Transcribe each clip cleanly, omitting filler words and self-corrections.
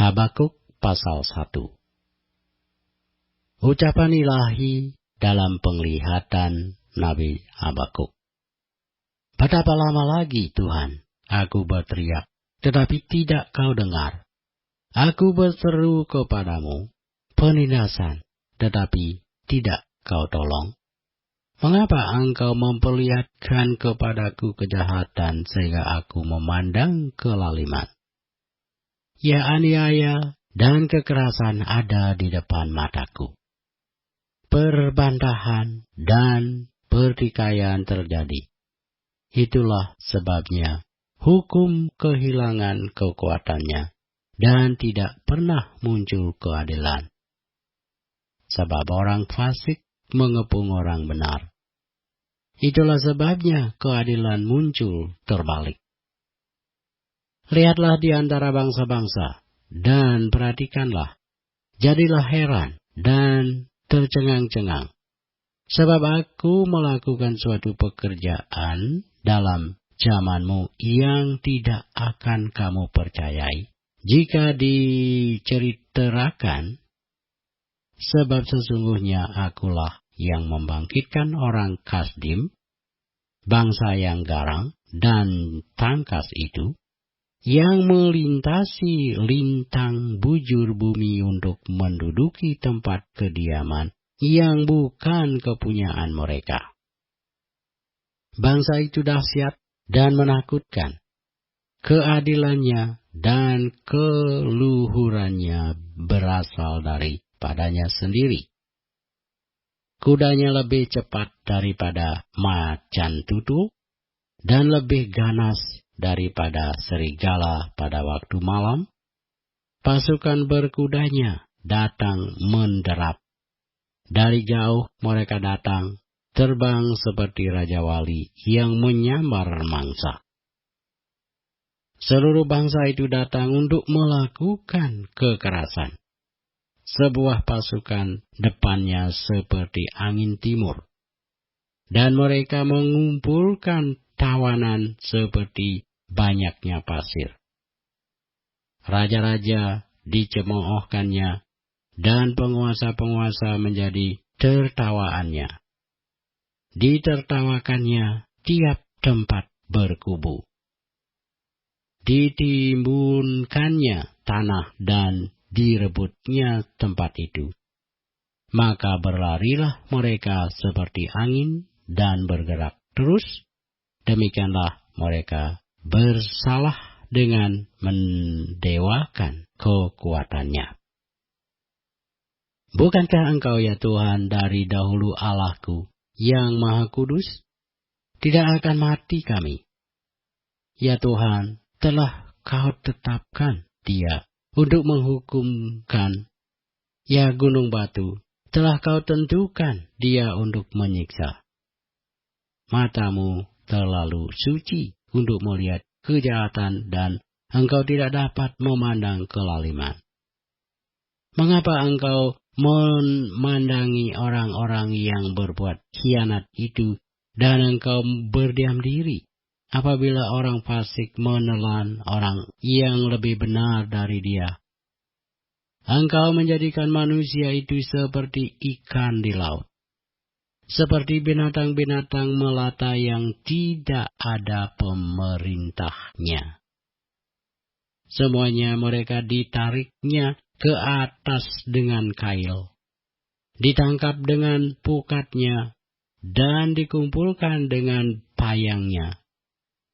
Habakuk pasal 1. Ucapan ilahi dalam penglihatan Nabi Habakuk. Betapa lama lagi, Tuhan, aku berteriak, tetapi tidak kau dengar. Aku berseru kepadamu, penindasan, tetapi tidak kau tolong. Mengapa engkau memperlihatkan kepadaku kejahatan sehingga aku memandang kelaliman? Ya, aniaya dan kekerasan ada di depan mataku. Perbantahan dan pertikaian terjadi. Itulah sebabnya hukum kehilangan kekuatannya dan tidak pernah muncul keadilan. Sebab orang fasik mengepung orang benar. Itulah sebabnya keadilan muncul terbalik. Lihatlah di antara bangsa-bangsa, dan perhatikanlah. Jadilah heran dan tercengang-cengang. Sebab aku melakukan suatu pekerjaan dalam zamanmu yang tidak akan kamu percayai. Jika diceritakan, sebab sesungguhnya akulah yang membangkitkan orang Kasdim, bangsa yang garang dan tangkas itu, yang melintasi lintang bujur bumi untuk menduduki tempat kediaman yang bukan kepunyaan mereka. Bangsa itu dahsyat dan menakutkan. Keadilannya dan keluhurannya berasal daripadanya sendiri. Kudanya lebih cepat daripada macan tutul dan lebih ganas daripada serigala pada waktu malam. Pasukan berkudanya datang menderap. Dari jauh mereka datang, terbang seperti Raja Wali yang menyambar mangsa. Seluruh bangsa itu datang untuk melakukan kekerasan. Sebuah pasukan depannya seperti angin timur. Dan mereka mengumpulkan tawanan seperti banyaknya pasir. Raja-raja dicemoohkannya, dan penguasa-penguasa menjadi tertawaannya. Ditertawakannya tiap tempat berkubu. Ditimbunkannya tanah dan direbutnya tempat itu. Maka berlarilah mereka seperti angin dan bergerak terus. Demikianlah mereka bersalah dengan mendewakan kekuatannya. Bukankah engkau, ya Tuhan, dari dahulu Allahku yang Maha Kudus? Tidak akan mati kami. Ya Tuhan, telah kau tetapkan dia untuk menghukumkan. Ya gunung batu, telah kau tentukan dia untuk menyiksa. Matamu terlalu suci untuk melihat kejahatan dan engkau tidak dapat memandang kelaliman. Mengapa engkau memandangi orang-orang yang berbuat khianat itu dan engkau berdiam diri apabila orang fasik menelan orang yang lebih benar dari dia? Engkau menjadikan manusia itu seperti ikan di laut, seperti binatang-binatang melata yang tidak ada pemerintahnya. Semuanya mereka ditariknya ke atas dengan kail, ditangkap dengan pukatnya, dan dikumpulkan dengan payangnya.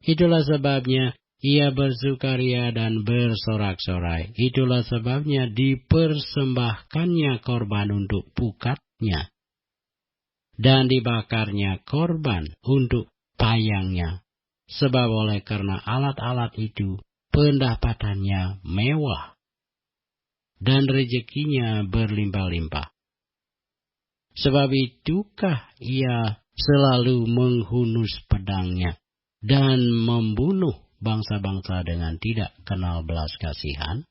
Itulah sebabnya ia bersukaria dan bersorak-sorai. Itulah sebabnya dipersembahkannya korban untuk pukatnya, dan dibakarnya korban untuk payangnya. Sebab oleh karena alat-alat itu, pendapatannya mewah, dan rezekinya berlimpah-limpah. Sebab itukah ia selalu menghunus pedangnya dan membunuh bangsa-bangsa dengan tidak kenal belas kasihan?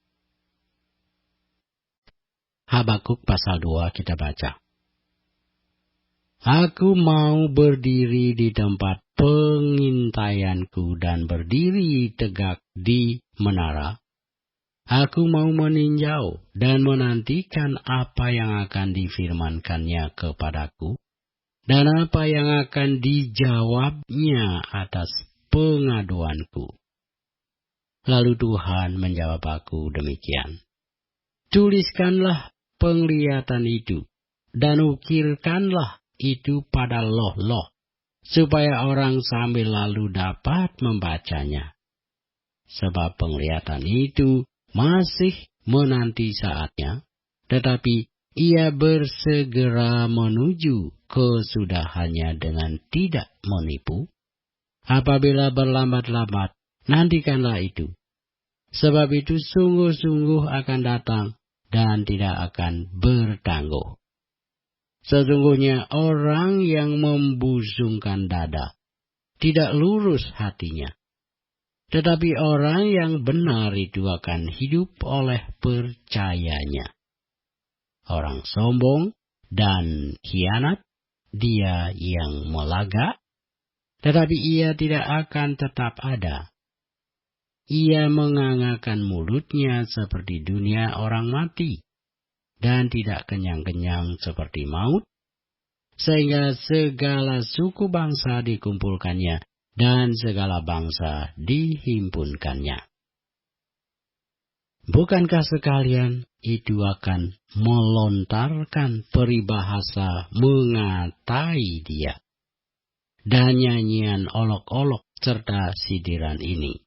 Habakuk pasal 2 kita baca. Aku mau berdiri di tempat pengintaianku dan berdiri tegak di menara. Aku mau meninjau dan menantikan apa yang akan difirmankannya kepadaku, dan apa yang akan dijawabnya atas pengaduanku. Lalu Tuhan menjawab aku demikian. Tuliskanlah penglihatan itu, dan ukirkanlah itu pada loh-loh, supaya orang sambil lalu dapat membacanya. Sebab penglihatan itu masih menanti saatnya, tetapi ia bersegera menuju kesudahannya dengan tidak menipu. Apabila berlambat-lambat, nantikanlah itu. Sebab itu sungguh-sungguh akan datang dan tidak akan bertangguh. Sesungguhnya orang yang membusungkan dada tidak lurus hatinya. Tetapi orang yang benar itu akan hidup oleh percayanya. Orang sombong dan khianat, dia yang melagak, tetapi ia tidak akan tetap ada. Ia mengangakan mulutnya seperti dunia orang mati, dan tidak kenyang-kenyang seperti maut, sehingga segala suku bangsa dikumpulkannya, dan segala bangsa dihimpunkannya. Bukankah sekalian itu akan melontarkan peribahasa mengatai dia, dan nyanyian olok-olok serta sidiran ini?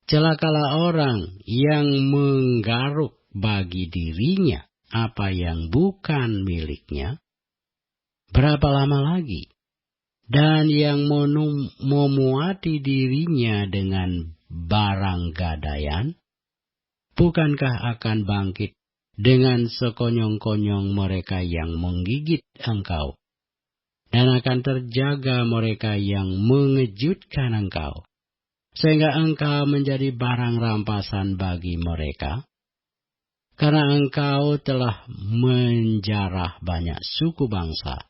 Celakalah orang yang menggaruk bagi dirinya apa yang bukan miliknya. Berapa lama lagi? Dan yang memuati dirinya dengan barang gadaian, bukankah akan bangkit dengan sekonyong-konyong mereka yang menggigit engkau, dan akan terjaga mereka yang mengejutkan engkau, sehingga engkau menjadi barang rampasan bagi mereka? Karena engkau telah menjarah banyak suku bangsa,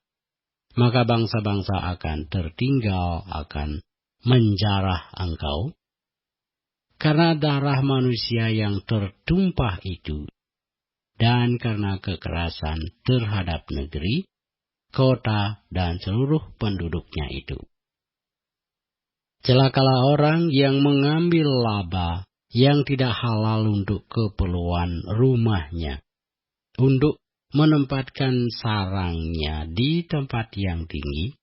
maka bangsa-bangsa akan tertinggal, akan menjarah engkau. Karena darah manusia yang tertumpah itu, dan karena kekerasan terhadap negeri, kota, dan seluruh penduduknya itu. Celakalah orang yang mengambil laba yang tidak halal untuk keperluan rumahnya, untuk menempatkan sarangnya di tempat yang tinggi,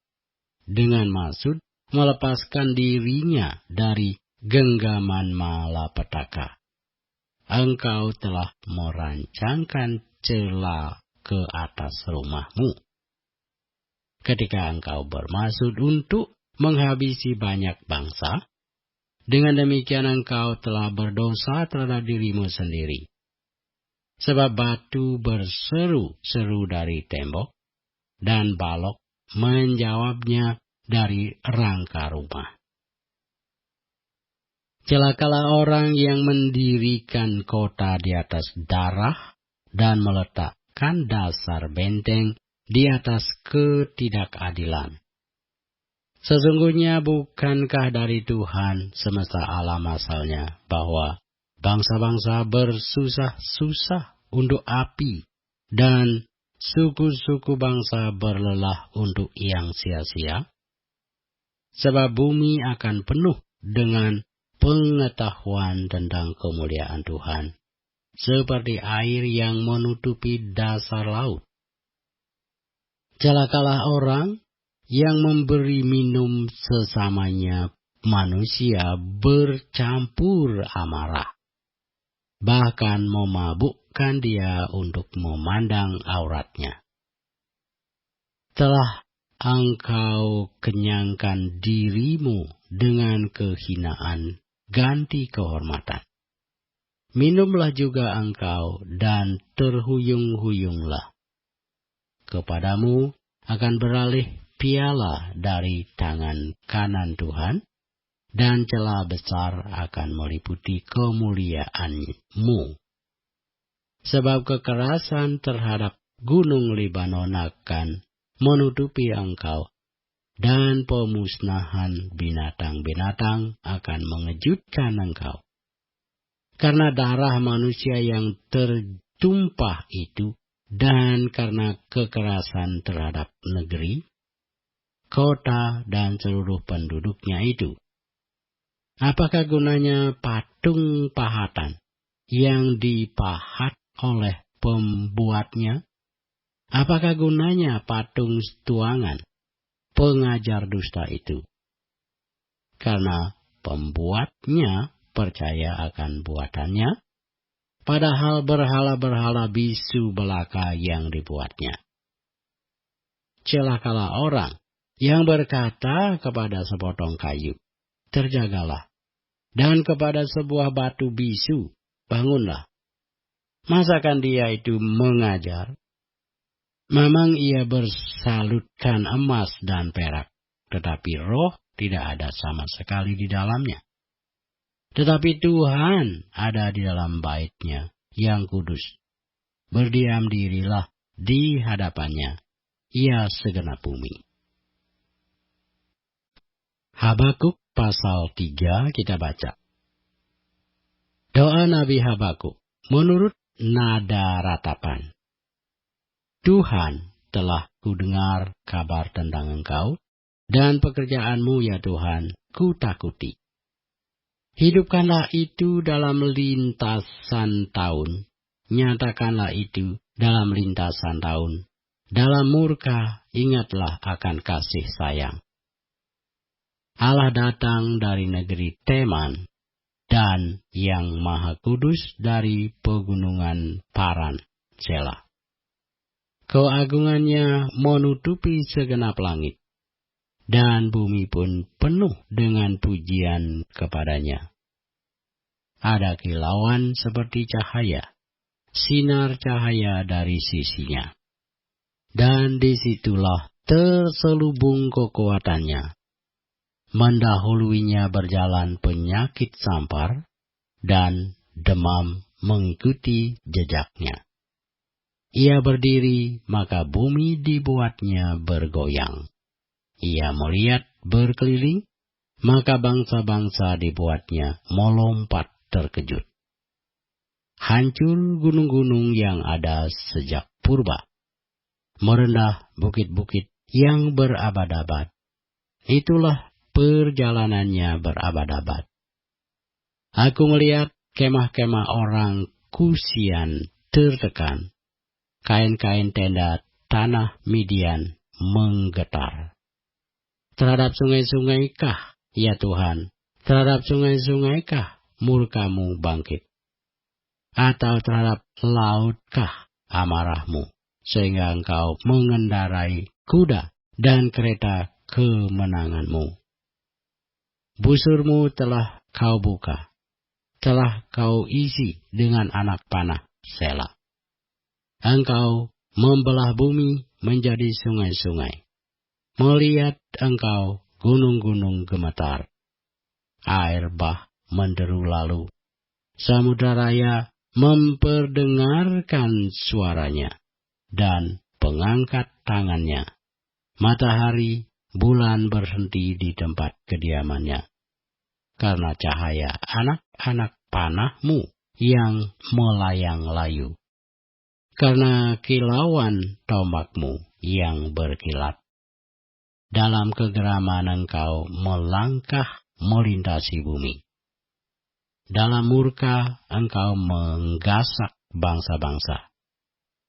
dengan maksud melepaskan dirinya dari genggaman malapetaka. Engkau telah merancangkan celah ke atas rumahmu, ketika engkau bermaksud untuk menghabisi banyak bangsa. Dengan demikian engkau telah berdosa terhadap dirimu sendiri. Sebab batu berseru-seru dari tembok, dan balok menjawabnya dari rangka rumah. Celakalah orang yang mendirikan kota di atas darah, dan meletakkan dasar benteng di atas ketidakadilan. Sesungguhnya bukankah dari Tuhan semesta alam asalnya bahwa bangsa-bangsa bersusah-susah untuk api, dan suku-suku bangsa berlelah untuk yang sia-sia? Sebab bumi akan penuh dengan pengetahuan tentang kemuliaan Tuhan, seperti air yang menutupi dasar laut. Celakalah orang yang memberi minum sesamanya manusia bercampur amarah, bahkan memabukkan dia untuk memandang auratnya. Telah engkau kenyangkan dirimu dengan kehinaan ganti kehormatan. Minumlah juga engkau dan terhuyung-huyunglah. Kepadamu akan beralih piala dari tangan kanan Tuhan, dan celah besar akan meliputi kemuliaanmu. Sebab kekerasan terhadap gunung Libanon akan menutupi engkau, dan pemusnahan binatang-binatang akan mengejutkan engkau. karena darah manusia yang tertumpah itu, dan karena kekerasan terhadap negeri, kota, dan seluruh penduduknya itu. Apakah gunanya patung pahatan yang dipahat oleh pembuatnya? Apakah gunanya patung tuangan pengajar dusta itu? Karena pembuatnya percaya akan buatannya, padahal berhala-berhala bisu belaka yang dibuatnya. Celakalah orang yang berkata kepada sepotong kayu, terjagalah, dan kepada sebuah batu bisu, bangunlah. Masakan dia itu mengajar? Memang ia bersalutkan emas dan perak, tetapi roh tidak ada sama sekali di dalamnya. Tetapi Tuhan ada di dalam bait-Nya yang kudus. Berdiam dirilah di hadapannya, ia segenap bumi. Habakuk pasal 3 kita baca. Doa Nabi Habakuk menurut nada ratapan. Tuhan, telah kudengar kabar tentang Engkau, dan pekerjaanmu ya Tuhan, kutakuti. Hidupkanlah itu dalam lintasan tahun, nyatakanlah itu dalam lintasan tahun. Dalam murka, ingatlah akan kasih sayang. Allah datang dari negeri Teman, dan yang Maha Kudus dari pegunungan Paran, Selah. Keagungannya menutupi segenap langit, dan bumi pun penuh dengan pujian kepadanya. Ada kilauan seperti cahaya, sinar cahaya dari sisinya. Dan disitulah terselubung kekuatannya. Mendahuluinya berjalan penyakit sampar, dan demam mengikuti jejaknya. Ia berdiri, maka bumi dibuatnya bergoyang. Ia melihat berkeliling, maka bangsa-bangsa dibuatnya melompat terkejut. Hancur gunung-gunung yang ada sejak purba. Merendah bukit-bukit yang berabad-abad. Itulah perjalanannya berabad-abad. Aku melihat kemah-kemah orang Kusian tertekan. Kain-kain tenda tanah Midian menggetar. Terhadap sungai-sungai kah, ya Tuhan, terhadap sungai-sungai kah murka-Mu bangkit? Atau terhadap laut kah amarah-Mu, sehingga Engkau mengendarai kuda dan kereta kemenangan-Mu? Busur-Mu telah Kau buka, telah Kau isi dengan anak panah, Selah. Engkau membelah bumi menjadi sungai-sungai. Melihat Engkau gunung-gunung gemetar. Air bah menderu lalu. Samudra raya memperdengarkan suaranya dan pengangkat tangannya. Matahari, bulan berhenti di tempat kediamannya. Karena cahaya anak-anak panah-Mu yang melayang layu. Karena kilauan tombak-Mu yang berkilat. Dalam kegeraman Engkau melangkah melintasi bumi. Dalam murka Engkau menggasak bangsa-bangsa.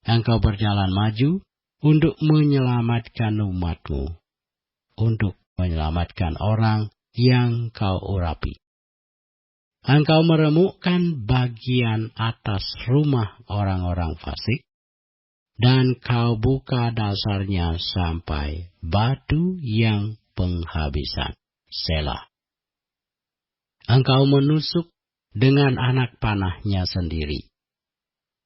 Engkau berjalan maju untuk menyelamatkan umat-Mu, untuk menyelamatkan orang yang Kau urapi. Engkau meremukkan bagian atas rumah orang-orang fasik, dan Kau buka dasarnya sampai batu yang penghabisan. Selah. Engkau menusuk dengan anak panahnya sendiri,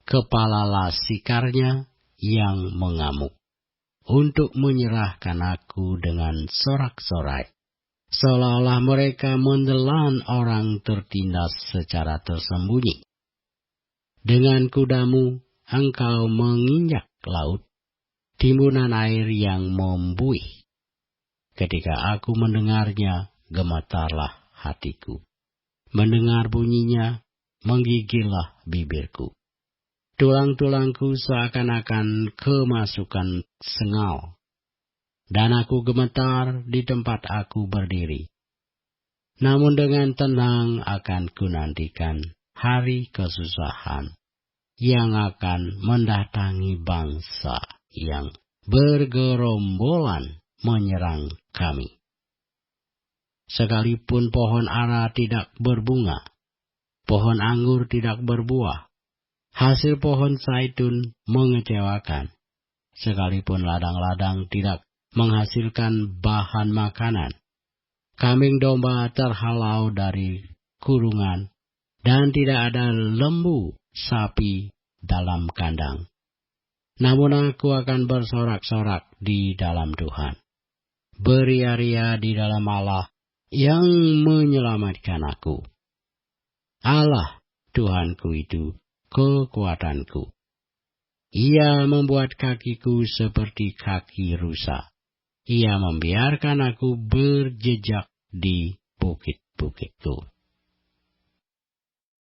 kepala lasikarnya yang mengamuk, untuk menyerahkan aku dengan sorak-sorai. Seolah-olah mereka menelan orang tertindas secara tersembunyi. Dengan kuda-Mu Engkau menginjak laut, timbunan air yang membuih. Ketika aku mendengarnya, gemetarlah hatiku. Mendengar bunyinya, menggigillah bibirku. Tulang-tulangku seakan-akan kemasukan sengal, dan aku gemetar di tempat aku berdiri. Namun dengan tenang akan kunantikan hari kesusahan yang akan mendatangi bangsa yang bergerombolan menyerang kami. Sekalipun pohon ara tidak berbunga, pohon anggur tidak berbuah, hasil pohon zaitun mengecewakan, sekalipun ladang-ladang tidak menghasilkan bahan makanan, kambing domba terhalau dari kurungan, dan tidak ada lembu sapi dalam kandang. Namun aku akan bersorak-sorak di dalam Tuhan, beria-ria di dalam Allah yang menyelamatkan aku. Allah Tuhanku itu kekuatanku. Ia membuat kakiku seperti kaki rusa. Ia membiarkan aku berjejak di bukit-bukitku.